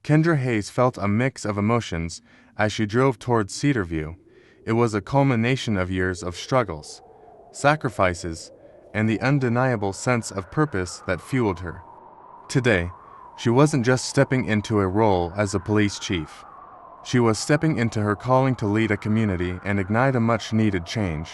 Kendra Hayes felt a mix of emotions as she drove towards Cedarview. It was a culmination of years of struggles, sacrifices, and the undeniable sense of purpose that fueled her. Today, she wasn't just stepping into a role as a police chief. She was stepping into her calling to lead a community and ignite a much-needed change.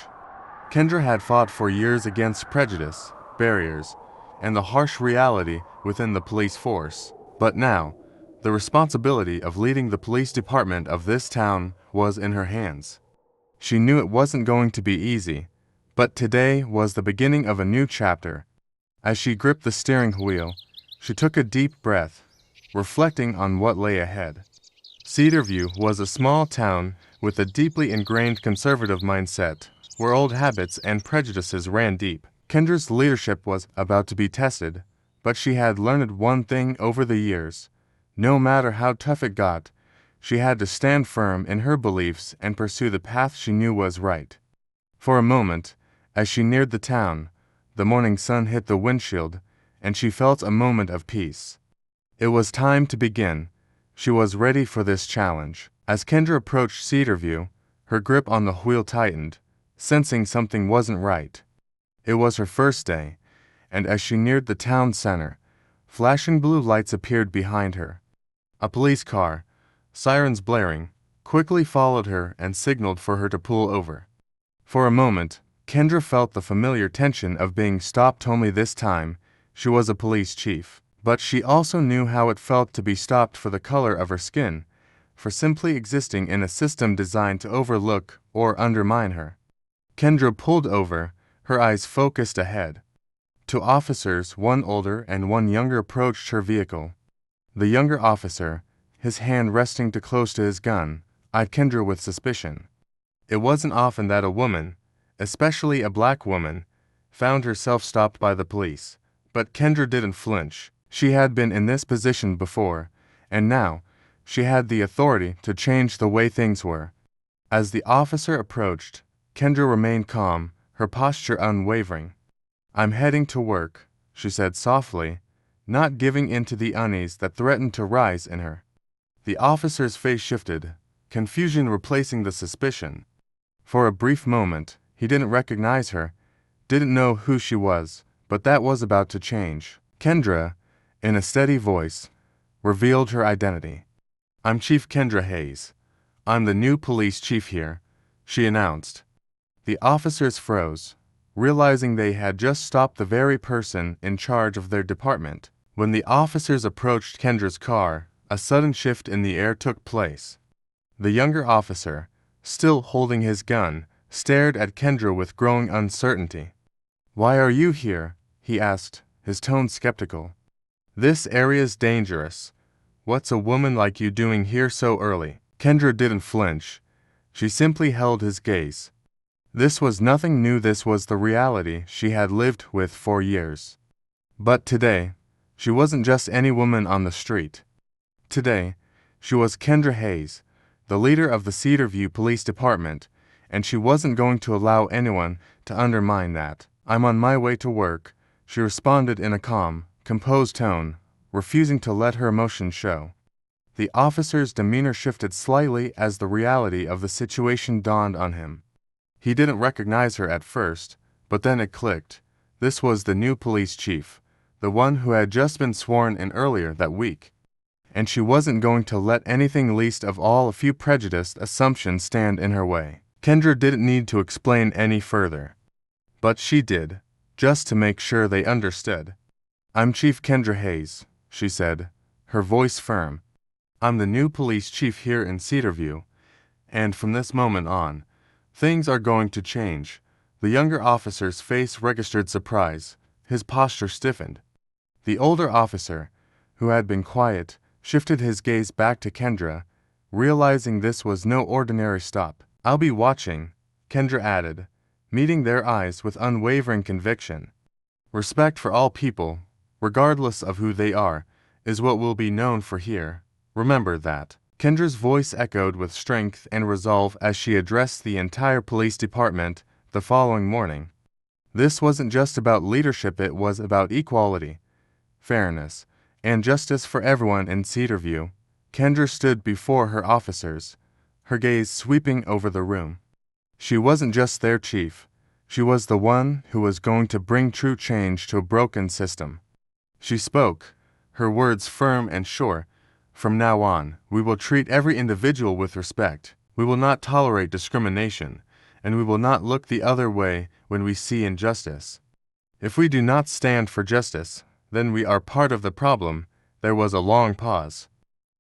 Kendra had fought for years against prejudice, barriers, and the harsh reality within the police force. But now, the responsibility of leading the police department of this town was in her hands. She knew it wasn't going to be easy, but today was the beginning of a new chapter. As she gripped the steering wheel, she took a deep breath, reflecting on what lay ahead. Cedarview was a small town with a deeply ingrained conservative mindset, where old habits and prejudices ran deep. Kendra's leadership was about to be tested, but she had learned one thing over the years. No matter how tough it got, she had to stand firm in her beliefs and pursue the path she knew was right. For a moment, as she neared the town, the morning sun hit the windshield, and she felt a moment of peace. It was time to begin. She was ready for this challenge. As Kendra approached Cedarview, her grip on the wheel tightened, sensing something wasn't right. It was her first day, and as she neared the town center, flashing blue lights appeared behind her. A police car, sirens blaring, quickly followed her and signaled for her to pull over. For a moment, Kendra felt the familiar tension of being stopped, only this time she was a police chief. But she also knew how it felt to be stopped for the color of her skin, for simply existing in a system designed to overlook or undermine her. Kendra pulled over, her eyes focused ahead. Two officers, one older and one younger, approached her vehicle. The younger officer, his hand resting too close to his gun, eyed Kendra with suspicion. It wasn't often that a woman, especially a black woman, found herself stopped by the police, but Kendra didn't flinch. She had been in this position before, and now she had the authority to change the way things were. As the officer approached, Kendra remained calm, her posture unwavering. "I'm heading to work," she said softly, not giving in to the unease that threatened to rise in her. The officer's face shifted, confusion replacing the suspicion. For a brief moment, he didn't recognize her, didn't know who she was, but that was about to change. Kendra, in a steady voice, revealed her identity. "I'm Chief Kendra Hayes. I'm the new police chief here," she announced. The officers froze, realizing they had just stopped the very person in charge of their department. When the officers approached Kendra's car, a sudden shift in the air took place. The younger officer, still holding his gun, stared at Kendra with growing uncertainty. "Why are you here?" he asked, his tone skeptical. "This area's dangerous. What's a woman like you doing here so early?" Kendra didn't flinch. She simply held his gaze. This was nothing new, this was the reality she had lived with for years. But today, she wasn't just any woman on the street. Today, she was Kendra Hayes, the leader of the Cedarview Police Department, and she wasn't going to allow anyone to undermine that. "I'm on my way to work," she responded in a calm, composed tone, refusing to let her emotions show. The officer's demeanor shifted slightly as the reality of the situation dawned on him. He didn't recognize her at first, but then it clicked. This was the new police chief, the one who had just been sworn in earlier that week. And she wasn't going to let anything, least of all a few prejudiced assumptions, stand in her way. Kendra didn't need to explain any further. But she did, just to make sure they understood. "I'm Chief Kendra Hayes," she said, her voice firm. "I'm the new police chief here in Cedarview, and from this moment on, things are going to change." The younger officer's face registered surprise, his posture stiffened. The older officer, who had been quiet, shifted his gaze back to Kendra, realizing this was no ordinary stop. "I'll be watching," Kendra added, meeting their eyes with unwavering conviction. "Respect for all people, regardless of who they are, is what will be known for here. Remember that." Kendra's voice echoed with strength and resolve as she addressed the entire police department the following morning. This wasn't just about leadership, it was about equality, fairness, and justice for everyone in Cedarview. Kendra stood before her officers, her gaze sweeping over the room. She wasn't just their chief. She was the one who was going to bring true change to a broken system. She spoke, her words firm and sure. From now on, we will treat every individual with respect. We will not tolerate discrimination, and we will not look the other way when we see injustice. If we do not stand for justice, then we are part of the problem. There was a long pause.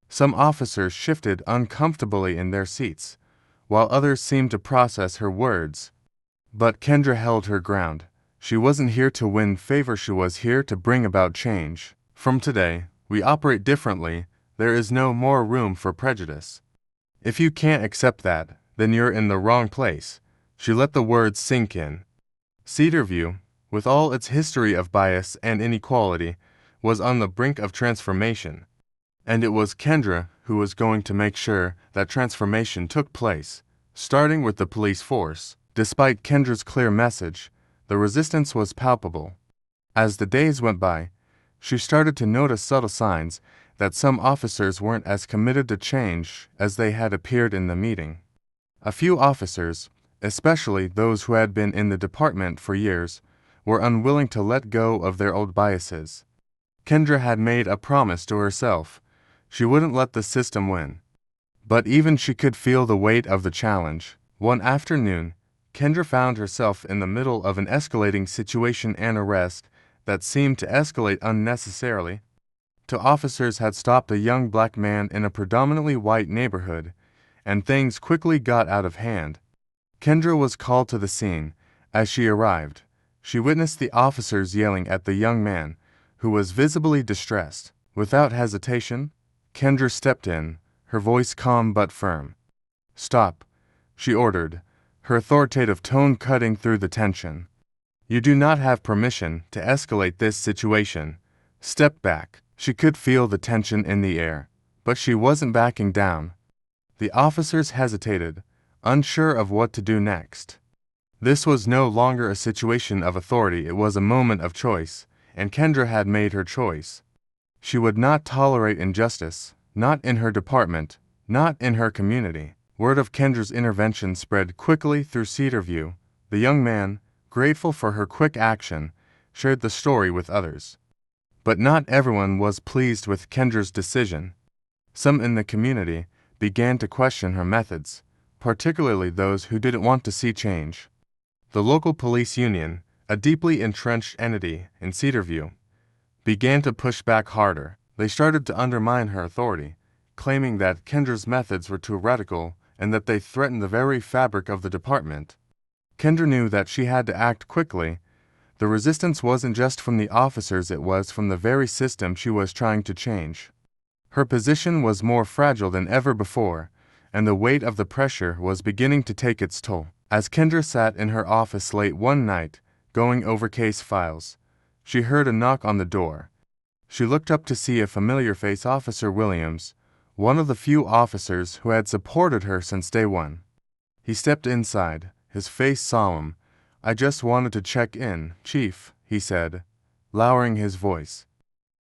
Some officers shifted uncomfortably in their seats, while others seemed to process her words. But Kendra held her ground. She wasn't here to win favor, she was here to bring about change. From today, we operate differently. There is no more room for prejudice. If you can't accept that, then you're in the wrong place. She let the words sink in. Cedarview, with all its history of bias and inequality, was on the brink of transformation. And it was Kendra who was going to make sure that transformation took place, starting with the police force. Despite Kendra's clear message, the resistance was palpable. As the days went by, she started to notice subtle signs that some officers weren't as committed to change as they had appeared in the meeting. A few officers, especially those who had been in the department for years, were unwilling to let go of their old biases. Kendra had made a promise to herself. She wouldn't let the system win. But even she could feel the weight of the challenge. One afternoon, Kendra found herself in the middle of an escalating situation, an arrest that seemed to escalate unnecessarily. Two officers had stopped a young black man in a predominantly white neighborhood, and things quickly got out of hand. Kendra was called to the scene. As she arrived, she witnessed the officers yelling at the young man, who was visibly distressed. Without hesitation, Kendra stepped in, her voice calm but firm. "Stop," she ordered, her authoritative tone cutting through the tension. "You do not have permission to escalate this situation. Step back." She could feel the tension in the air, but she wasn't backing down. The officers hesitated, unsure of what to do next. This was no longer a situation of authority, it was a moment of choice, and Kendra had made her choice. She would not tolerate injustice, not in her department, not in her community. Word of Kendra's intervention spread quickly through Cedarview. The young man, grateful for her quick action, shared the story with others. But not everyone was pleased with Kendra's decision. Some in the community began to question her methods, particularly those who didn't want to see change. The local police union, a deeply entrenched entity in Cedarview, began to push back harder. They started to undermine her authority, claiming that Kendra's methods were too radical and that they threatened the very fabric of the department. Kendra knew that she had to act quickly. The resistance wasn't just from the officers, it was from the very system she was trying to change. Her position was more fragile than ever before, and the weight of the pressure was beginning to take its toll. As Kendra sat in her office late one night, going over case files, she heard a knock on the door. She looked up to see a familiar face, Officer Williams, one of the few officers who had supported her since day one. He stepped inside, his face solemn. "I just wanted to check in, Chief," he said, lowering his voice.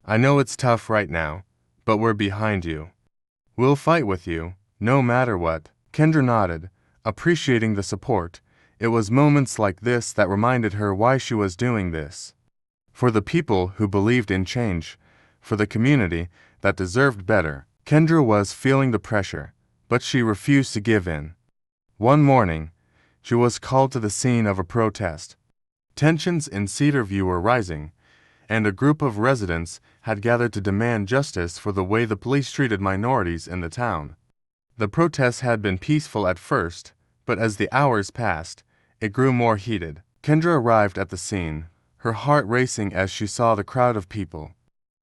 "I know it's tough right now, but we're behind you. We'll fight with you, no matter what." Kendra nodded, appreciating the support. It was moments like this that reminded her why she was doing this. For the people who believed in change, for the community that deserved better. Kendra was feeling the pressure, but she refused to give in. One morning, she was called to the scene of a protest. Tensions in Cedarview were rising, and a group of residents had gathered to demand justice for the way the police treated minorities in the town. The protests had been peaceful at first, but as the hours passed, it grew more heated. Kendra arrived at the scene, her heart racing as she saw the crowd of people.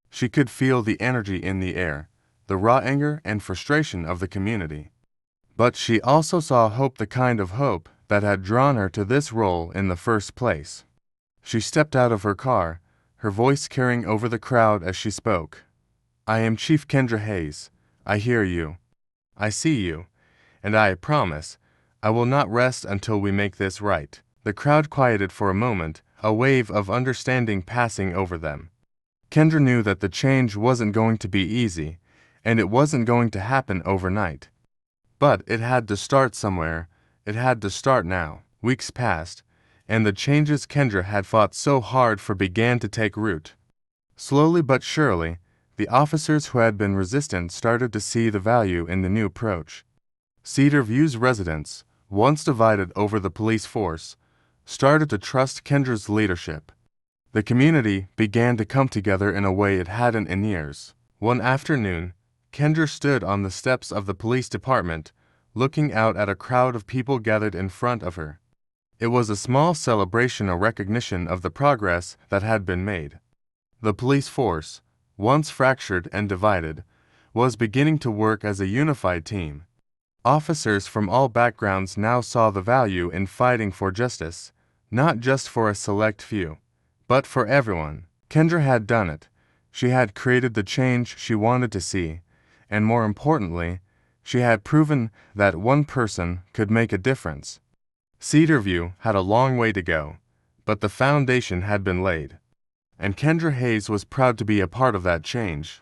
She could feel the energy in the air, the raw anger and frustration of the community. But she also saw hope, the kind of hope that had drawn her to this role in the first place. She stepped out of her car, her voice carrying over the crowd as she spoke. "I am Chief Kendra Hayes. I hear you. I see you. And I promise, I will not rest until we make this right." The crowd quieted for a moment, a wave of understanding passing over them. Kendra knew that the change wasn't going to be easy, and it wasn't going to happen overnight. But it had to start somewhere. It had to start now. Weeks passed, and the changes Kendra had fought so hard for began to take root. Slowly but surely, the officers who had been resistant started to see the value in the new approach. Cedar View's residents, once divided over the police force, started to trust Kendra's leadership. The community began to come together in a way it hadn't in years. One afternoon, Kendra stood on the steps of the police department, looking out at a crowd of people gathered in front of her. It was a small celebration, a recognition of the progress that had been made. The police force, once fractured and divided, was beginning to work as a unified team. Officers from all backgrounds now saw the value in fighting for justice, not just for a select few, but for everyone. Kendra had done it. She had created the change she wanted to see, and more importantly, she had proven that one person could make a difference. Cedarview had a long way to go, but the foundation had been laid. And Kendra Hayes was proud to be a part of that change.